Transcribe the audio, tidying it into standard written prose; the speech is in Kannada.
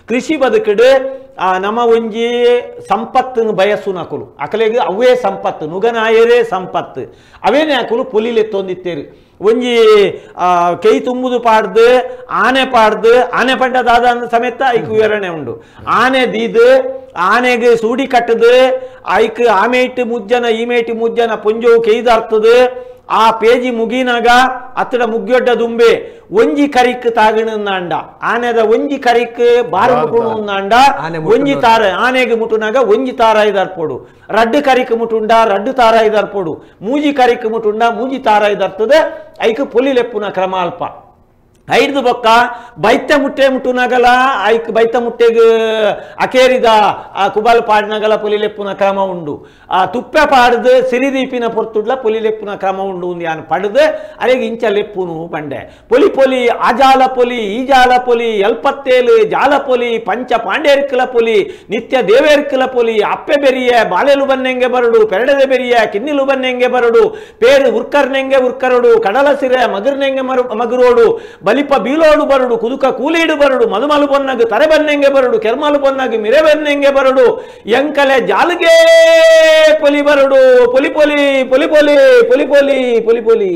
ಕೃಷಿ ಬದುಕಡು ನಮ್ಮ ಒಂಜಿ ಸಂಪತ್ತು ಬಯಸು ನಕುಲು ಅಕಲೆಗೆ ಅವೇ ಸಂಪತ್ತು ನುಗನಾಯರೇ ಸಂಪತ್ತು ಅವೇನೇ ಅಕುಲು ಪೊಲಿಲೆತ್ತೊಂದಿತ್ತೇರು ಒಂಜಿ ಕೈ ತುಂಬುದು ಪಾಡ್ದು ಆನೆ ಪಂಡದಾದ ಸಮೇತ ಐಕ್ ವಿವರಣೆ ಉಂಡು ಆನೆ ದೀದು ಆನೆಗೆ ಸೂಡಿ ಕಟ್ಟದು ಐಕ್ ಆಮೇಟ್ ಮುಜ್ಜನ ಈಮೇಟ್ ಮುಜ್ಜನ ಪೊಂಜವು ಕೈದಾರ್ತದು ಆ ಪೇಜಿ ಮುಗಿನಾಗ ಅತ್ತಡ ಮುಗ್ಗಿಯೊಡ್ಡ ದುಂಬೆ ಒಂಜಿ ಕರಿಕ್ ತಾಗಣಂದ ಆನೆದ ಒಂಜಿ ಕರಿಕ್ ಬಾರಿ ಮುಟುಂದ ಒಂಜಿ ತಾರ ಆನೆಗೆ ಮುಟುನಾಗ ಒಂಜಿ ತಾರ ಇದರ್ಪೋಡು ರಡ್ಡು ಕರಿಕ್ ಮುಟುಂಡ ರಡ್ಡು ತಾರ ಇದರ್ಪೋಡು ಮೂಜಿ ಕರಿಕ್ ಮುಟುಂಡ ಮೂಜಿ ತಾರ ಇದರ್ತದೆ ಐಕ್ ಪೊಲಿ ಲೆಪ್ಪುನ ಕ್ರಮ ಅಲ್ಪ ಐದು ಬೊಕ್ಕ ಬೈತ ಮುಟ್ಟೆ ಮುಟ್ಟುನಗಲ ಐಕ್ ಬೈತ ಮುಟ್ಟೆಗೆ ಅಕೇರಿದ ಕುಬಲ್ ಪಾಡ್ನಗಲ ಪೊಲಿಲೆಪ್ಪುನ ಕ್ರಮ ಉಂಡು ತುಪ್ಪೆ ಪಾಡ್ದು ಸಿರಿದೀಪಿನ ಪೊರ್ತುಡ್ಲ ಪೊಲಿಲೆಪ್ಪುನ ಕ್ರಮ ಉಂಡು ಯಾನ್ ಪಡ್ದು ಅರೆಗೆ ಇಂಚ ಲೆಪ್ಪುನು ಬಂಡೆ ಪೊಲಿ ಪೊಲಿ ಆಜಾಲ ಪೊಲಿ ಈಜಾಲ ಪೊಲಿ ಎಲ್ಪತ್ತೇಲು ಜಾಲ ಪೊಲಿ ಪಂಚ ಪಾಂಡೇರ್ಕಲ ಪೊಲಿ ನಿತ್ಯ ದೇವೇರ್ಕಲ ಪೊಲಿ ಅಪ್ಪೆ ಬೆರಿಯ ಬಾಳೆಲು ಬನ್ನೆಂಗೆ ಬರಡು ಪೆರಡದೆ ಬೆರಿಯ ಕಿನ್ನಿಲು ಬನ್ನೆಂಗೆ ಬರಡು ಪೇರು ಉರ್ಕರ್ನೆಂಗೆ ಉರ್ಕರಡು ಕಡಲ ಸಿರೆ ಮಗರ್ನೆಂಗೆ ಮಗುರೋಡು ಬಲಿಪ ಬೀಲೋಡು ಬರಡು ಕುದುಕ ಕೂಲೀಡು ಬರಡು ಮದುಮಲು ಬೊನ್ನಗು ತರೆ ಬನ್ನೆಂಗೆ ಬರಡು ಕೆರ್ಮಲು ಬೊನ್ನಗು ಮಿರೆ ಬನ್ನೆಂಗೆ ಬರಡು ಎಂಕಲೆ ಜಾಲ್ಗೆ ಪೊಲಿ ಬರಡು ಪೊಲಿ ಪೊಲಿ ಪೊಲಿ ಪೊಲಿ ಪೊಲಿ ಪೊಲಿ ಪೊಲಿ ಪೊಲಿ